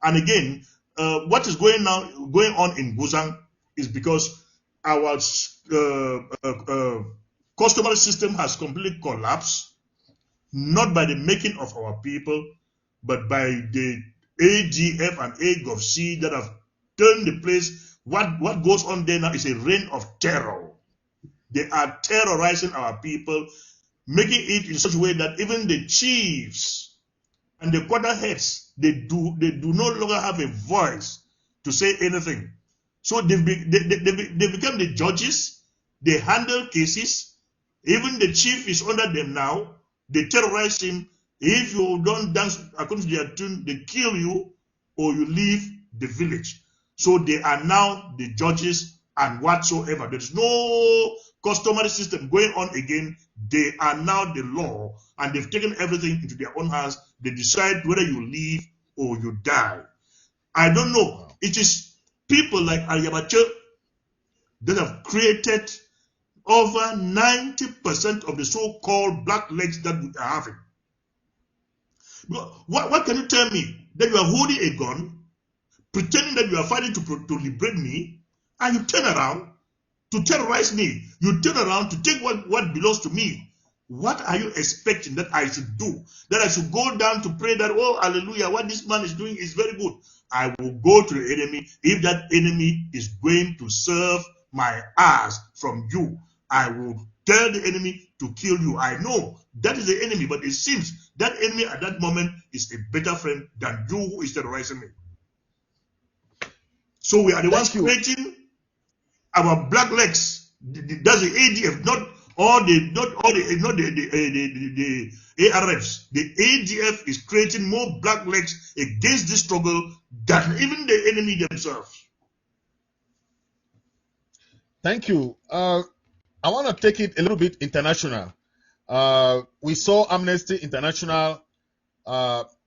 And again, what is going on in Guzang is because our customary system has completely collapsed, not by the making of our people, but by the ADF and AGOVC that have turned the place. What goes on there now is a reign of terror. They are terrorizing our people, making it in such a way that even the chiefs and the quarter heads, they do no longer have a voice to say anything. So they become the judges, they handle cases, even the chief is under them now, they terrorize him. If you don't dance according to their tune, they kill you or you leave the village. So they are now the judges and whatsoever. There's no customary system going on again. They are now the law, and they've taken everything into their own hands. They decide whether you live or you die. I don't know. It is people like Ayabacho that have created over 90% of the so-called black legs that we are having. What can you tell me? That you are holding a gun, pretending that you are fighting to liberate me, and you turn around to terrorize me. You turn around to take what belongs to me. What are you expecting that I should do? That I should go down to pray that, oh, hallelujah, what this man is doing is very good. I will go to the enemy. If that enemy is going to serve my ass from you, I will tell the enemy to kill you. I know that is the enemy, but it seems that enemy at that moment is a better friend than you who is terrorizing me. So we are the ones creating our black legs. That's the ADF, not the ARFs. The ADF is creating more black legs against this struggle than even the enemy themselves. Thank you. I want to take it a little bit international. We saw Amnesty International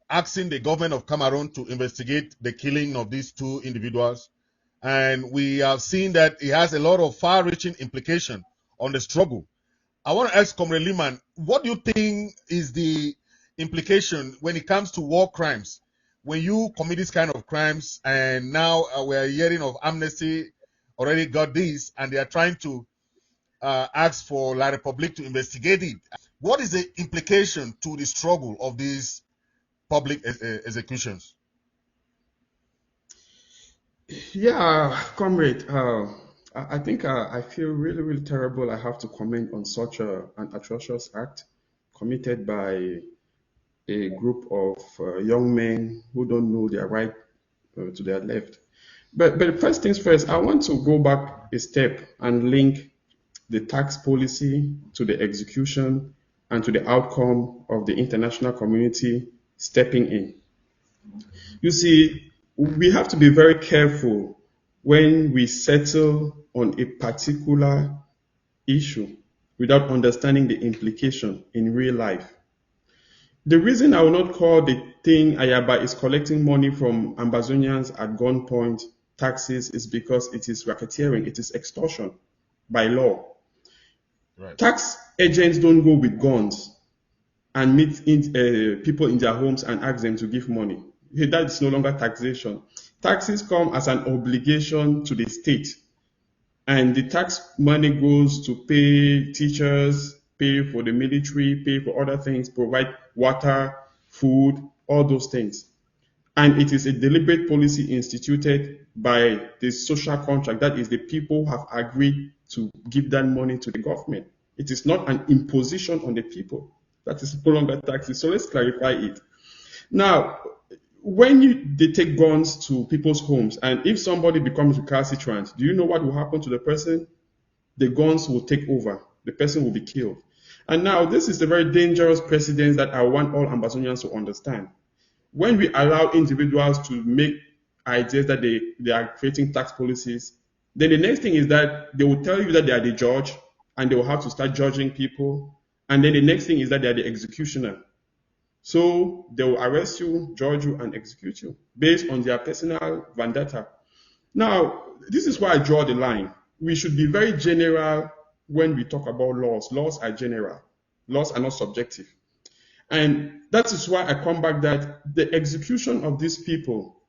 asking the government of Cameroon to investigate the killing of these two individuals. And we have seen that it has a lot of far-reaching implication on the struggle. I want to ask Comrade Liman, what do you think is the implication when it comes to war crimes? When you commit this kind of crimes, and now we are hearing of Amnesty already got this, and they are trying to ask for La Republique to investigate it. What is the implication to the struggle of these public executions? Yeah, comrade, I think I feel really, really terrible I have to comment on such an atrocious act committed by a group of young men who don't know their right to their left. But first things first, I want to go back a step and link the tax policy to the execution and to the outcome of the international community stepping in. You see, we have to be very careful when we settle on a particular issue without understanding the implication in real life. The reason I will not call the thing Ayaba is collecting money from Ambazonians at gunpoint taxes is because it is racketeering, it is extortion by law. Right. Tax agents don't go with guns and meet people in their homes and ask them to give money. That is no longer taxation. Taxes come as an obligation to the state. And the tax money goes to pay teachers, pay for the military, pay for other things, provide water, food, all those things. And it is a deliberate policy instituted by the social contract. That is, the people have agreed to give that money to the government. It is not an imposition on the people. That is no longer taxes. So let's clarify it. Now, when they take guns to people's homes, and if somebody becomes recalcitrant, do you know what will happen to the person? The guns will take over. The person will be killed. And now, this is a very dangerous precedent that I want all Ambazonians to understand. When we allow individuals to make ideas that they are creating tax policies, then the next thing is that they will tell you that they are the judge, and they will have to start judging people. And then the next thing is that they are the executioner. So they will arrest you, judge you, and execute you based on their personal vendetta. Now, this is why I draw the line. We should be very general when we talk about laws. Laws are general. Laws are not subjective. And that is why I come back that the execution of these people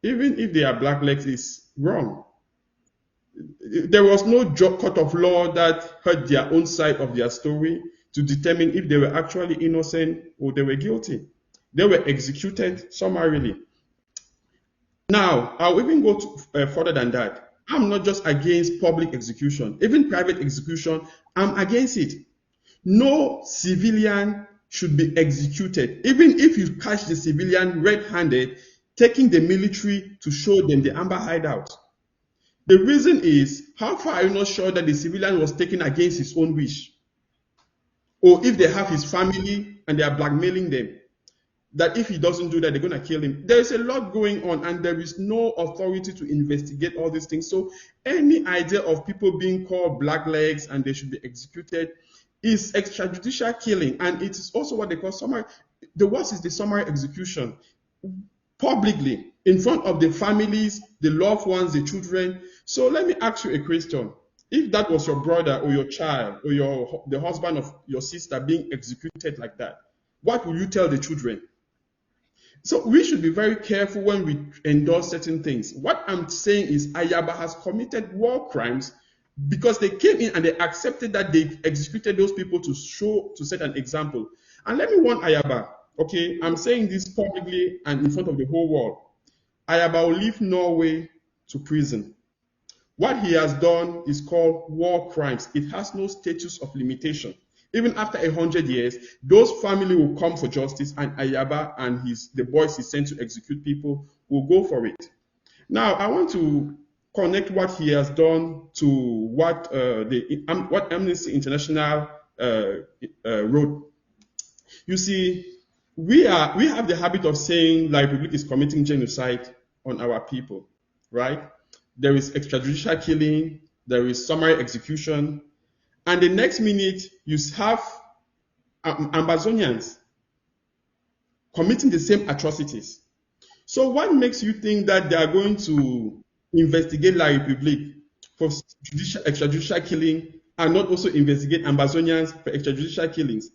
even if they are blacklegs, is wrong. There was no court of law that heard their own side of their story to determine if they were actually innocent or they were guilty. They were executed summarily. Now, I'll even go further than that. I'm not just against public execution, even private execution, I'm against it. No civilian should be executed, even if you catch the civilian red-handed, taking the military to show them the Amber hideout. The reason is, how far are you not sure that the civilian was taken against his own wish? Or if they have his family and they are blackmailing them, that if he doesn't do that, they're going to kill him. There is a lot going on, and there is no authority to investigate all these things. So any idea of people being called blacklegs and they should be executed is extrajudicial killing, and it is also what they call summary. The worst is the summary execution, publicly, in front of the families, the loved ones, the children. So let me ask you a question. If that was your brother or your child or the husband of your sister being executed like that, what will you tell the children? So we should be very careful when we endorse certain things. What I'm saying is Ayaba has committed war crimes because they came in and they accepted that they executed those people to set an example. And let me warn Ayaba, okay, I'm saying this publicly and in front of the whole world. Ayaba will leave Norway to prison. What he has done is called war crimes. It has no status of limitation. Even after 100 years, those family will come for justice, and Ayaba and the boys he sent to execute people will go for it. Now, I want to connect what he has done to what Amnesty International wrote. You see, we have the habit of saying La Republic is committing genocide on our people, right? There is extrajudicial killing, there is summary execution, and the next minute you have Ambazonians committing the same atrocities. So what makes you think that they are going to investigate La Republique for extrajudicial killing and not also investigate Ambazonians for extrajudicial killings?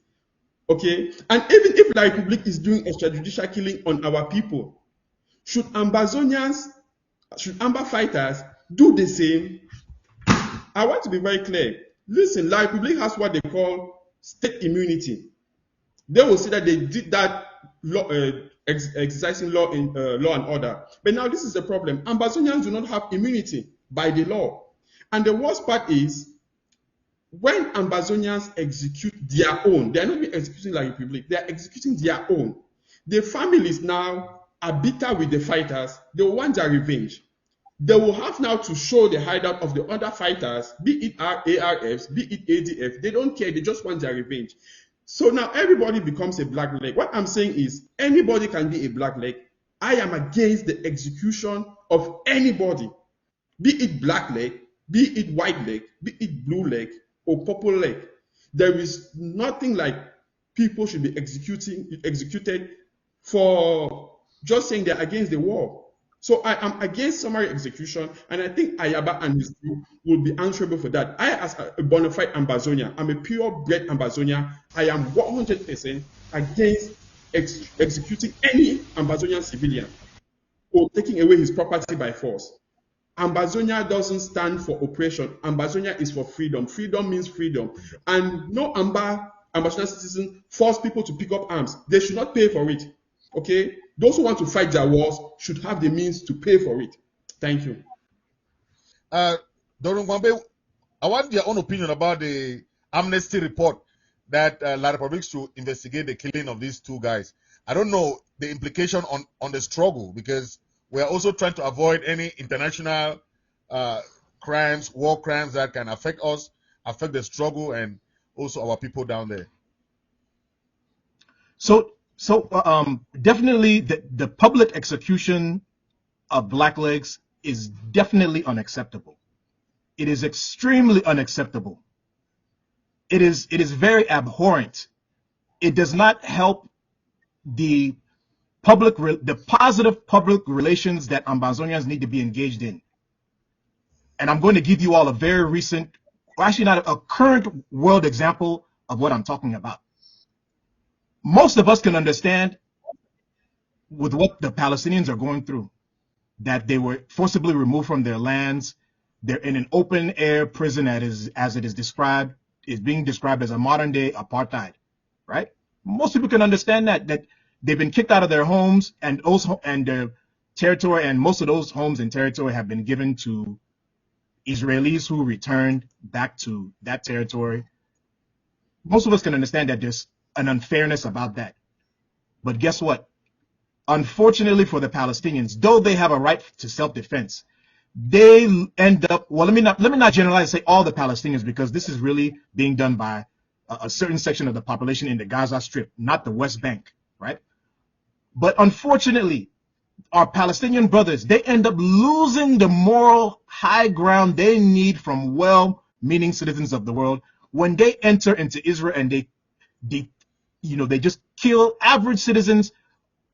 Okay, and even if La Republique is doing extrajudicial killing on our people, should Amber fighters do the same? I want to be very clear. Listen, La Republique has what they call state immunity. They will say that they did that law, exercising law and order. But now this is the problem. Ambazonians do not have immunity by the law. And the worst part is, when Ambazonians execute their own, they are not executing La Republique, they are executing their own. The families now are bitter with the fighters. They want their revenge. They will have now to show the hideout of the other fighters, be it ARFs, be it ADF. They don't care. They just want their revenge. So now everybody becomes a blackleg. What I'm saying is anybody can be a blackleg. I am against the execution of anybody, be it blackleg, be it white leg, be it blue leg or purple leg. There is nothing like people should be executed for just saying they're against the war. So I am against summary execution, and I think Ayaba and his group will be answerable for that. I, as a bona fide Ambazonian, I'm a purebred Ambazonian. I am 100% against executing any Ambazonian civilian or taking away his property by force. Ambazonia doesn't stand for oppression. Ambazonia is for freedom. Freedom means freedom. And no Ambazonian citizen force people to pick up arms. They should not pay for it. Okay? Those who want to fight their wars should have the means to pay for it. Thank you. Dorun Gwambe, I want your own opinion about the Amnesty report that La Republique should investigate the killing of these two guys. I don't know the implication on the struggle, because we are also trying to avoid any international crimes, war crimes that can affect us, affect the struggle, and also our people down there. So definitely the public execution of blacklegs is definitely unacceptable. It is extremely unacceptable. It is very abhorrent. It does not help the positive public relations that Ambazonians need to be engaged in. And I'm going to give you all a very recent, actually not a current world example of what I'm talking about. Most of us can understand with what the Palestinians are going through. that they were forcibly removed from their lands. They're in an open air prison that is, as it is described, is being described as a modern day apartheid, right? Most people can understand that they've been kicked out of their homes, and their territory, and most of those homes and territory have been given to Israelis who returned back to that territory. Most of us can understand that there's an unfairness about that. But guess what? Unfortunately for the Palestinians, though they have a right to self-defense, they end up, well, let me not generalize and say all the Palestinians, because this is really being done by a certain section of the population in the Gaza Strip, not the West Bank, right? But unfortunately, our Palestinian brothers, they end up losing the moral high ground they need from well-meaning citizens of the world when they enter into Israel and they just kill average citizens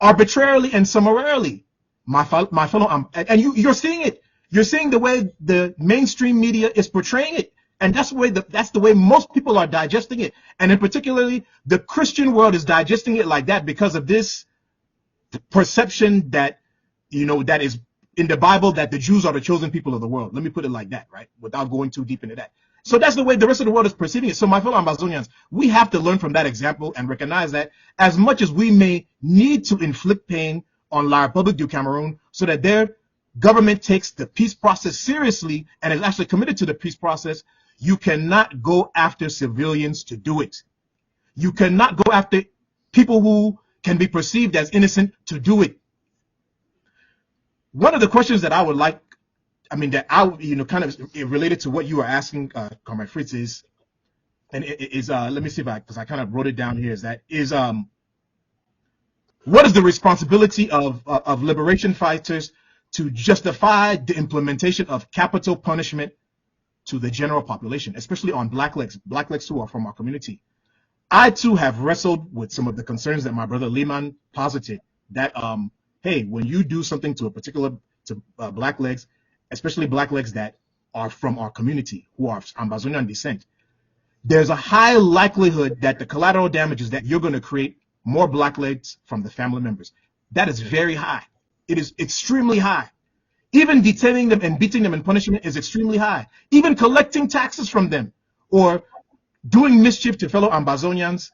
arbitrarily and summarily. My fellow, and you're seeing it. You're seeing the way the mainstream media is portraying it, and that's the way most people are digesting it, and in particularly the Christian world is digesting it like that because of this perception that that is in the Bible, that the Jews are the chosen people of the world. Let me put it like that, right? Without going too deep into that. So that's the way the rest of the world is perceiving it. So my fellow Amazonians, we have to learn from that example and recognize that as much as we may need to inflict pain on La République du Cameroon so that their government takes the peace process seriously and is actually committed to the peace process, you cannot go after civilians to do it. You cannot go after people who can be perceived as innocent to do it. One of the questions that I would like, kind of related to what you were asking, Comrade Fritz, is let me see because I kind of wrote it down here, what is the responsibility of liberation fighters to justify the implementation of capital punishment to the general population, especially on blacklegs who are from our community? I too have wrestled with some of the concerns that my brother Lehman posited, that hey, when you do something to blacklegs, especially blacklegs that are from our community who are Ambazonian descent, there's a high likelihood that the collateral damages that you're going to create more blacklegs from the family members. That is very high. It is extremely high. Even detaining them and beating them and punishing them is extremely high. Even collecting taxes from them or doing mischief to fellow Ambazonians,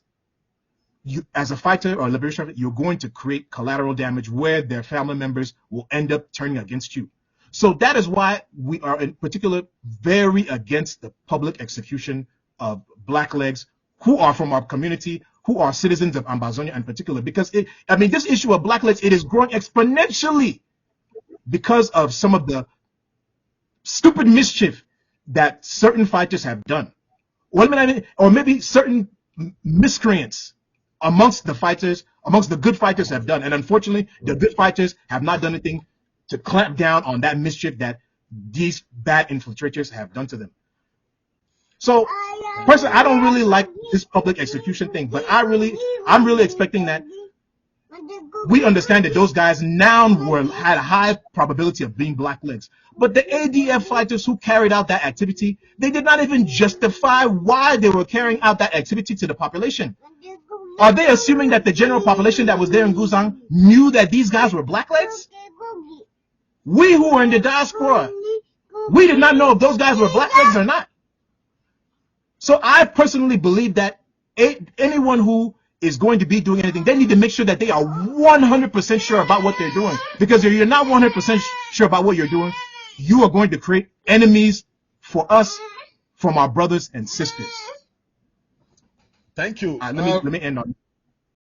you, as a fighter or a liberation fighter, you're going to create collateral damage where their family members will end up turning against you. So that is why we are in particular very against the public execution of blacklegs who are from our community, who are citizens of Ambazonia in particular, because this issue of blacklegs, it is growing exponentially because of some of the stupid mischief that certain fighters have done. Or maybe certain miscreants amongst the good fighters have done. And unfortunately, the good fighters have not done anything to clamp down on that mischief that these bad infiltrators have done to them. So, personally, I don't really like this public execution thing, but I'm really expecting that we understand that those guys now had a high probability of being blacklegs. But the ADF fighters who carried out that activity, they did not even justify why they were carrying out that activity to the population. Are they assuming that the general population that was there in Guzang knew that these guys were blacklegs? We who were in the diaspora, we did not know if those guys were blacklegs or not. So I personally believe that anyone who is going to be doing anything, they need to make sure that they are 100% sure about what they're doing. Because if you're not 100% sure about what you're doing, you are going to create enemies for us from our brothers and sisters. Thank you. Let me end on